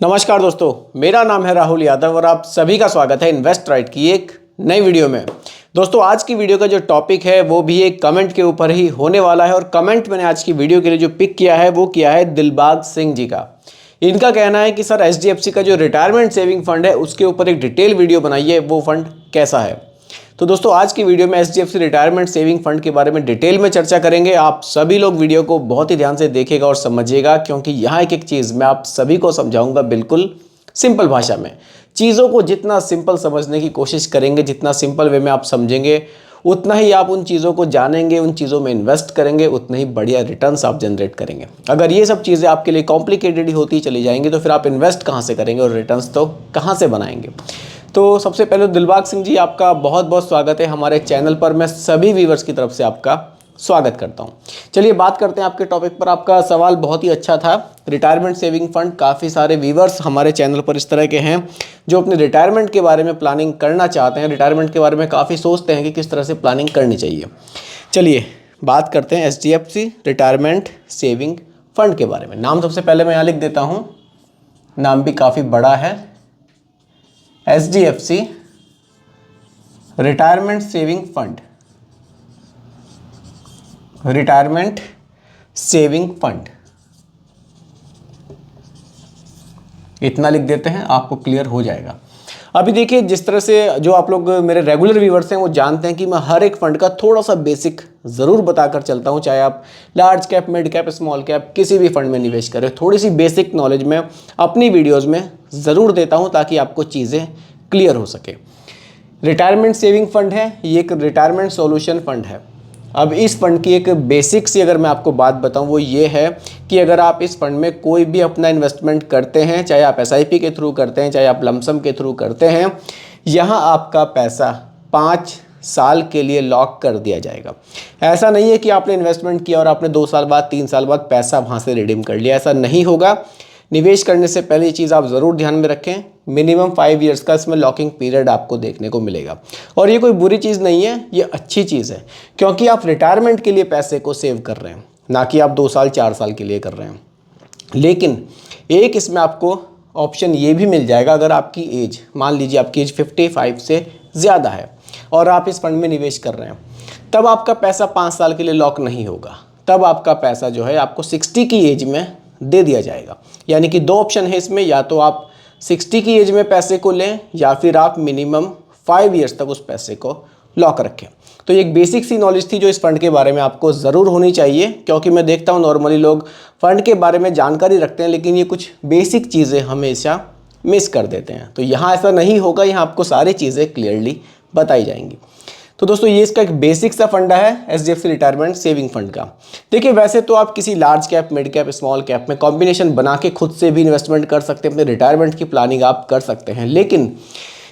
नमस्कार दोस्तों, मेरा नाम है राहुल यादव और आप सभी का स्वागत है इन्वेस्ट राइट की एक नई वीडियो में। दोस्तों, आज की वीडियो का जो टॉपिक है वो भी एक कमेंट के ऊपर ही होने वाला है और कमेंट मैंने आज की वीडियो के लिए जो पिक किया है वो किया है दिलबाग सिंह जी का। इनका कहना है कि सर एचडीएफसी का जो रिटायरमेंट सेविंग फंड है उसके ऊपर एक डिटेल वीडियो बनाइए, वो फंड कैसा है। तो दोस्तों, आज की वीडियो में एचडीएफसी रिटायरमेंट सेविंग फंड के बारे में डिटेल में चर्चा करेंगे। आप सभी लोग वीडियो को बहुत ही ध्यान से देखिएगा और समझिएगा, क्योंकि यहाँ एक चीज़ मैं आप सभी को समझाऊंगा बिल्कुल सिंपल भाषा में। चीज़ों को जितना सिंपल समझने की कोशिश करेंगे, जितना सिंपल वे में आप समझेंगे, उतना ही आप उन चीज़ों को जानेंगे, उन चीज़ों में इन्वेस्ट करेंगे, उतने ही बढ़िया रिटर्न्स आप जनरेट करेंगे। अगर ये सब चीज़ें आपके लिए कॉम्प्लिकेटेड ही होती चली जाएंगी तो फिर आप इन्वेस्ट कहाँ से करेंगे और रिटर्न्स तो कहाँ से बनाएंगे। तो सबसे पहले दिलबाग सिंह जी, आपका बहुत बहुत स्वागत है हमारे चैनल पर। मैं सभी व्यूवर्स की तरफ से आपका स्वागत करता हूं। चलिए बात करते हैं आपके टॉपिक पर। आपका सवाल बहुत ही अच्छा था। रिटायरमेंट सेविंग फंड, काफ़ी सारे व्यूवर्स हमारे चैनल पर इस तरह के हैं जो अपने रिटायरमेंट के बारे में प्लानिंग करना चाहते हैं, रिटायरमेंट के बारे में काफ़ी सोचते हैं कि किस तरह से प्लानिंग करनी चाहिए। चलिए बात करते हैं एचडीएफसी रिटायरमेंट सेविंग फंड के बारे में। नाम सबसे पहले मैं यहाँ लिख देता हूँ, नाम भी काफ़ी बड़ा है, HDFC retirement saving fund. Retirement saving fund इतना लिख देते हैं, आपको क्लियर हो जाएगा। अभी देखिए, जिस तरह से जो आप लोग मेरे रेगुलर व्यूवर्स हैं वो जानते हैं कि मैं हर एक फंड का थोड़ा सा बेसिक ज़रूर बताकर चलता हूं। चाहे आप large cap, mid cap, small cap, किसी भी फंड में निवेश करें, थोड़ी सी बेसिक नॉलेज में अपनी वीडियोज़ में ज़रूर देता हूं ताकि आपको चीज़ें क्लियर हो सके। रिटायरमेंट सेविंग फंड है, ये एक रिटायरमेंट सॉल्यूशन फंड है। अब इस फंड की एक बेसिक सी अगर मैं आपको बात बताऊं वो ये है कि अगर आप इस फंड में कोई भी अपना इन्वेस्टमेंट करते हैं, चाहे आप एसआईपी के थ्रू करते हैं, चाहे आप लमसम के थ्रू करते हैं, यहाँ आपका पैसा 5 साल के लिए लॉक कर दिया जाएगा। ऐसा नहीं है कि आपने इन्वेस्टमेंट किया और आपने 2 साल बाद, 3 साल बाद पैसा वहाँ से रिडीम कर लिया, ऐसा नहीं होगा। निवेश करने से पहले ये चीज़ आप ज़रूर ध्यान में रखें, मिनिमम 5 ईयर्स का इसमें लॉकिंग पीरियड आपको देखने को मिलेगा। और ये कोई बुरी चीज़ नहीं है, ये अच्छी चीज़ है, क्योंकि आप रिटायरमेंट के लिए पैसे को सेव कर रहे हैं, ना कि आप 2 साल 4 साल के लिए कर रहे हैं। लेकिन एक इसमें आपको ऑप्शन ये भी मिल जाएगा, अगर आपकी एज, मान लीजिए आपकी एज 55 से ज़्यादा है और आप इस फंड में निवेश कर रहे हैं, तब आपका पैसा 5 साल के लिए लॉक नहीं होगा। तब आपका पैसा जो है आपको 60 की एज में दे दिया जाएगा। यानी कि 2 ऑप्शन है इसमें, या तो आप 60 की एज में पैसे को लें या फिर आप मिनिमम 5 ईयर्स तक उस पैसे को लॉक रखें। तो ये एक बेसिक सी नॉलेज थी जो इस फंड के बारे में आपको ज़रूर होनी चाहिए, क्योंकि मैं देखता हूँ नॉर्मली लोग फंड के बारे में जानकारी रखते हैं लेकिन ये कुछ बेसिक चीज़ें हमेशा मिस कर देते हैं। तो यहाँ ऐसा नहीं होगा, यहाँ आपको सारी चीज़ें क्लियरली बताई जाएंगी। तो दोस्तों, ये इसका एक बेसिक सा फंडा है एचडीएफसी रिटायरमेंट सेविंग फंड का। देखिए, वैसे तो आप किसी large cap, mid cap, small cap में कॉम्बिनेशन बना के खुद से भी इन्वेस्टमेंट कर सकते हैं, अपने रिटायरमेंट की प्लानिंग आप कर सकते हैं, लेकिन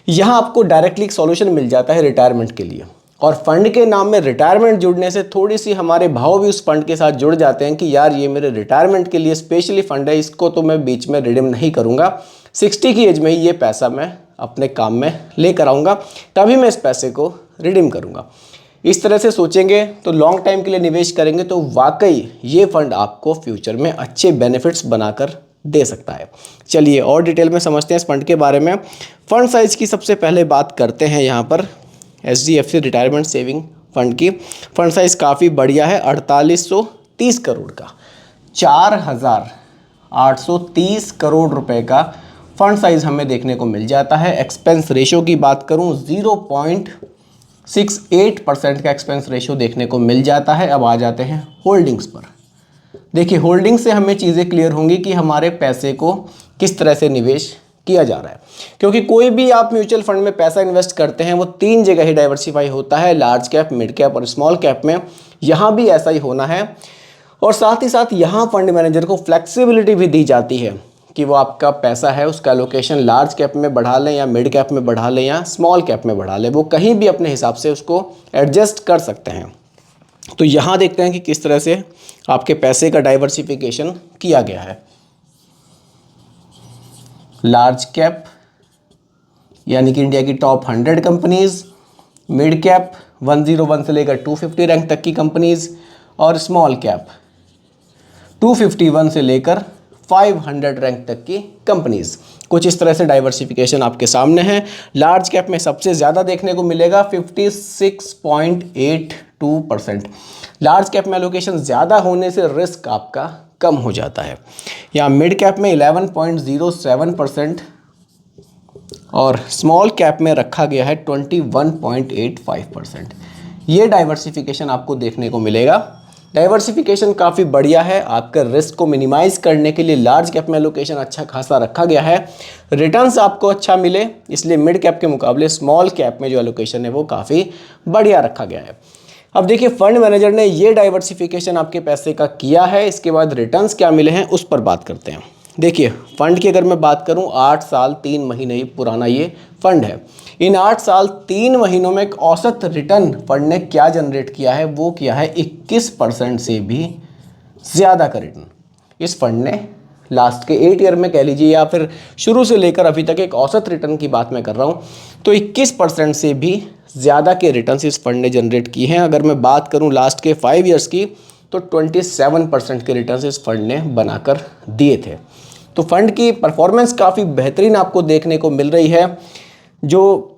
यहाँ आपको डायरेक्टली एक सॉल्यूशन मिल जाता है रिटायरमेंट के लिए। और फंड के नाम में रिटायरमेंट जुड़ने से थोड़ी सी हमारे भाव भी उस फंड के साथ जुड़ जाते हैं कि यार ये मेरे रिटायरमेंट के लिए स्पेशली फंड है, इसको तो मैं बीच में रिडीम नहीं करूँगा, 60 की एज में ही ये पैसा मैं अपने काम में लेकर आऊँगा, तभी मैं इस पैसे को रिडीम करूँगा। इस तरह से सोचेंगे तो लॉन्ग टाइम के लिए निवेश करेंगे तो वाकई ये फंड आपको फ्यूचर में अच्छे बेनिफिट्स बनाकर दे सकता है। चलिए और डिटेल में समझते हैं इस फंड के बारे में। फंड साइज़ की सबसे पहले बात करते हैं यहाँ पर एचडीएफसी रिटायरमेंट सेविंग फंड की। फंड साइज़ काफ़ी बढ़िया है, 4830 करोड़ का, 4830 करोड़ रुपए का फंड साइज़ हमें देखने को मिल जाता है। एक्सपेंस रेशो की बात करूं, 0.68% का एक्सपेंस रेशो देखने को मिल जाता है। अब आ जाते हैं होल्डिंग्स पर। देखिए, होल्डिंग से हमें चीज़ें क्लियर होंगी कि हमारे पैसे को किस तरह से निवेश किया जा रहा है, क्योंकि कोई भी आप म्यूचुअल फंड में पैसा इन्वेस्ट करते हैं वो 3 जगह ही डाइवर्सिफाई होता है, लार्ज कैप, मिड कैप और स्मॉल कैप में। यहाँ भी ऐसा ही होना है और साथ ही साथ यहाँ फंड मैनेजर को फ्लेक्सिबिलिटी भी दी जाती है कि वो आपका पैसा है उसका एलोकेशन लार्ज कैप में बढ़ा लें या मिड कैप में बढ़ा लें या स्मॉल कैप में बढ़ा लें, वो कहीं भी अपने हिसाब से उसको एडजस्ट कर सकते हैं। तो यहाँ देखते हैं कि किस तरह से आपके पैसे का डाइवर्सिफिकेशन किया गया है। लार्ज कैप यानी कि इंडिया की टॉप 100 कंपनीज, मिड कैप 101 से लेकर 250 रैंक तक की कंपनीज और स्मॉल कैप 251 से लेकर 500 रैंक तक की कंपनीज। कुछ इस तरह से डाइवर्सिफिकेशन आपके सामने है। लार्ज कैप में सबसे ज़्यादा देखने को मिलेगा 56.82%। लार्ज कैप में एलोकेशन ज़्यादा होने से रिस्क आपका कम हो जाता है। यहाँ मिड कैप में 11.07% और स्मॉल कैप में रखा गया है 21.85%। ये डाइवर्सिफिकेशन आपको देखने को मिलेगा। डाइवर्सिफिकेशन काफ़ी बढ़िया है। आपका रिस्क को मिनिमाइज करने के लिए लार्ज कैप में एलोकेशन अच्छा खासा रखा गया है। रिटर्न्स आपको अच्छा मिले इसलिए मिड कैप के मुकाबले स्मॉल कैप में जो एलोकेशन है वो काफ़ी बढ़िया रखा गया है। अब देखिए फंड मैनेजर ने ये डाइवर्सिफिकेशन आपके पैसे का किया है, इसके बाद रिटर्न्स क्या मिले हैं उस पर बात करते हैं। देखिए फंड की अगर मैं बात करूं 8 साल 3 महीने ही पुराना ये फंड है। इन 8 साल 3 महीनों में एक औसत रिटर्न फंड ने क्या जनरेट किया है, वो किया है 21% से भी ज़्यादा का रिटर्न। इस फंड ने लास्ट के 8 ईयर में कह लीजिए या फिर शुरू से लेकर अभी तक एक औसत रिटर्न की बात मैं कर रहा हूँ, तो 21% से भी ज़्यादा के रिटर्न्स इस फंड ने जनरेट किए हैं। अगर मैं बात करूँ लास्ट के 5 ईयर्स की तो 27% के रिटर्न्स इस फंड ने बनाकर दिए थे। तो फंड की परफॉर्मेंस काफ़ी बेहतरीन आपको देखने को मिल रही है। जो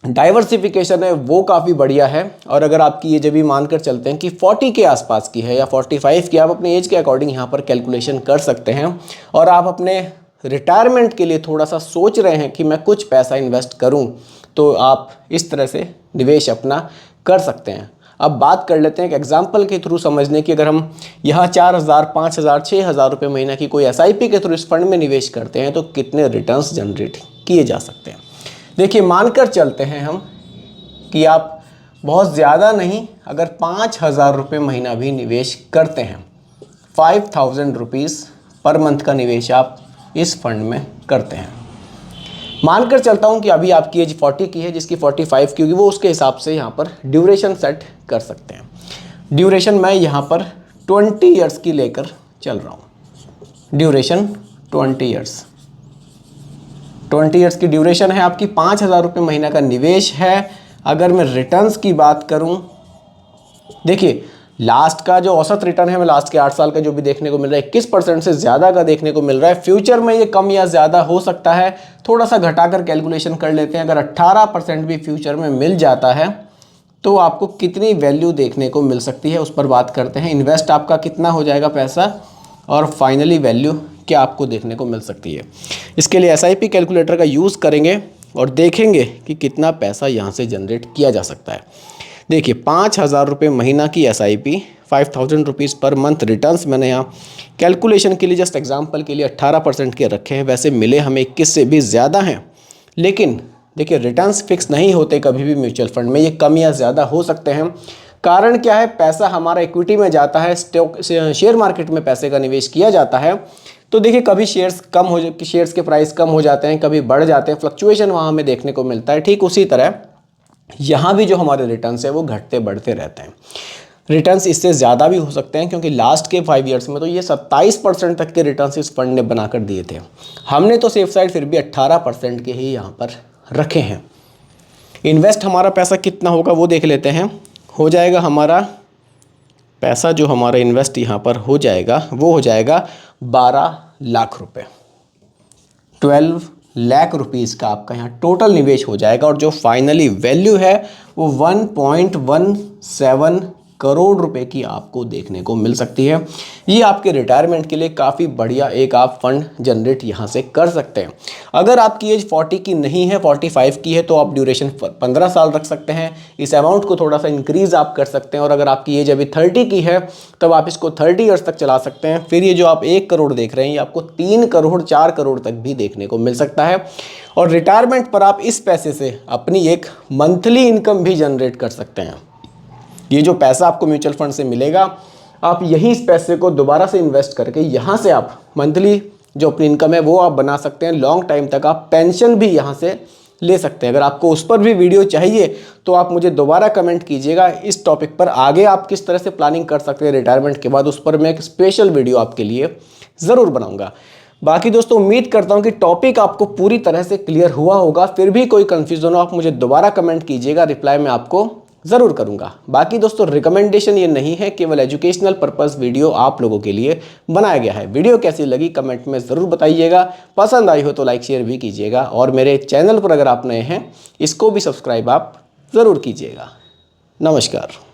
डाइवर्सिफिकेशन है वो काफ़ी बढ़िया है। और अगर आपकी ये जब भी मानकर चलते हैं कि 40 के आसपास की है या 45 की, आप अपने एज के अकॉर्डिंग यहाँ पर कैलकुलेशन कर सकते हैं और आप अपने रिटायरमेंट के लिए थोड़ा सा सोच रहे हैं कि मैं कुछ पैसा इन्वेस्ट करूँ, तो आप इस तरह से निवेश अपना कर सकते हैं। अब बात कर लेते हैं एक एग्जाम्पल के थ्रू समझने की। अगर हम यहाँ 4,000, 5,000, 6,000 रुपये महीना की कोई SIP के थ्रू इस फंड में निवेश करते हैं तो कितने रिटर्न्स जनरेट किए जा सकते हैं। देखिए मानकर चलते हैं हम कि आप बहुत ज़्यादा नहीं, अगर 5,000 रुपये महीना भी निवेश करते हैं, 5,000 रुपीज़ पर मंथ का निवेश आप इस फंड में करते हैं। मानकर चलता हूं कि अभी आपकी एज 40 की है, जिसकी 45 की होगी, वो उसके हिसाब से यहाँ पर ड्यूरेशन सेट कर सकते हैं। ड्यूरेशन मैं यहाँ पर 20 ईयर्स की लेकर चल रहा हूँ। ड्यूरेशन 20 ईयर्स की ड्यूरेशन है आपकी। 5,000 रुपये महीना का निवेश है। अगर मैं रिटर्न्स की बात करूँ, देखिए लास्ट का जो औसत रिटर्न है, मैं लास्ट के 8 साल का जो भी देखने को मिल रहा है 21% से ज़्यादा का देखने को मिल रहा है। फ्यूचर में ये कम या ज़्यादा हो सकता है, थोड़ा सा घटाकर कैलकुलेशन कर लेते हैं। अगर 18% भी फ्यूचर में मिल जाता है तो आपको कितनी वैल्यू देखने को मिल सकती है उस पर बात करते हैं। इन्वेस्ट आपका कितना हो जाएगा पैसा और फाइनली वैल्यू क्या आपको देखने को मिल सकती है। इसके लिए SIP कैलकुलेटर का यूज़ करेंगे और देखेंगे कि कितना पैसा यहाँ से जनरेट किया जा सकता है। देखिए 5,000 रुपये महीना की SIP, 5,000 rupees per month returns मैंने यहाँ कैलकुलेशन के लिए जस्ट एग्जांपल के लिए 18% के रखे हैं। वैसे मिले हमें 21 से भी ज़्यादा हैं, लेकिन देखिए रिटर्न्स फिक्स नहीं होते कभी भी म्यूचुअल फंड में, ये कम या ज़्यादा हो सकते हैं। कारण क्या है, पैसा हमारा इक्विटी में जाता है, स्टॉक शेयर मार्केट में पैसे का निवेश किया जाता है। तो देखिए कभी शेयर्स के प्राइस कम हो जाते हैं, कभी बढ़ जाते हैं, फ्लक्चुएशन वहाँ हमें देखने को मिलता है। ठीक उसी तरह यहाँ भी जो हमारे रिटर्न्स है वो घटते बढ़ते रहते हैं। रिटर्न्स इससे ज़्यादा भी हो सकते हैं, क्योंकि लास्ट के 5 ईयर्स में तो ये 27% तक के रिटर्न्स इस फंड ने बनाकर दिए थे। हमने तो सेफ साइड फिर भी 18% के ही यहाँ पर रखे हैं। इन्वेस्ट हमारा पैसा कितना होगा वो देख लेते हैं। हो जाएगा हमारा पैसा, जो हमारा इन्वेस्ट यहाँ पर हो जाएगा वो हो जाएगा 12 लाख रुपये। 12 लाख रुपीज़ का आपका यहाँ टोटल निवेश हो जाएगा और जो फाइनली वैल्यू है वो 1.17 करोड़ रुपए की आपको देखने को मिल सकती है। ये आपके रिटायरमेंट के लिए काफ़ी बढ़िया एक आप फंड जनरेट यहाँ से कर सकते हैं। अगर आपकी एज 40 की नहीं है, 45 की है, तो आप ड्यूरेशन 15 साल रख सकते हैं। इस अमाउंट को थोड़ा सा इंक्रीज़ आप कर सकते हैं। और अगर आपकी एज अभी 30 की है तब आप इसको 30 ईयर्स तक चला सकते हैं। फिर ये जो आप 1 करोड़ देख रहे हैं, ये आपको 3 करोड़ 4 करोड़ तक भी देखने को मिल सकता है। और रिटायरमेंट पर आप इस पैसे से अपनी एक मंथली इनकम भी जनरेट कर सकते हैं। ये जो पैसा आपको म्यूचुअल फंड से मिलेगा, आप यही इस पैसे को दोबारा से इन्वेस्ट करके यहाँ से आप मंथली जो अपनी इनकम है वो आप बना सकते हैं। लॉन्ग टाइम तक आप पेंशन भी यहाँ से ले सकते हैं। अगर आपको उस पर भी वीडियो चाहिए तो आप मुझे दोबारा कमेंट कीजिएगा इस टॉपिक पर। आगे आप किस तरह से प्लानिंग कर सकते हैं रिटायरमेंट के बाद, उस पर मैं एक स्पेशल वीडियो आपके लिए ज़रूर बनाऊँगा। बाकी दोस्तों उम्मीद करता हूँ कि टॉपिक आपको पूरी तरह से क्लियर हुआ होगा। फिर भी कोई कन्फ्यूज़न हो आप मुझे दोबारा कमेंट कीजिएगा, रिप्लाई मैं आपको ज़रूर करूँगा। बाकी दोस्तों रिकमेंडेशन ये नहीं है, केवल एजुकेशनल पर्पस वीडियो आप लोगों के लिए बनाया गया है। वीडियो कैसी लगी कमेंट में ज़रूर बताइएगा, पसंद आई हो तो लाइक शेयर भी कीजिएगा, और मेरे चैनल पर अगर आप नए हैं इसको भी सब्सक्राइब आप ज़रूर कीजिएगा। नमस्कार।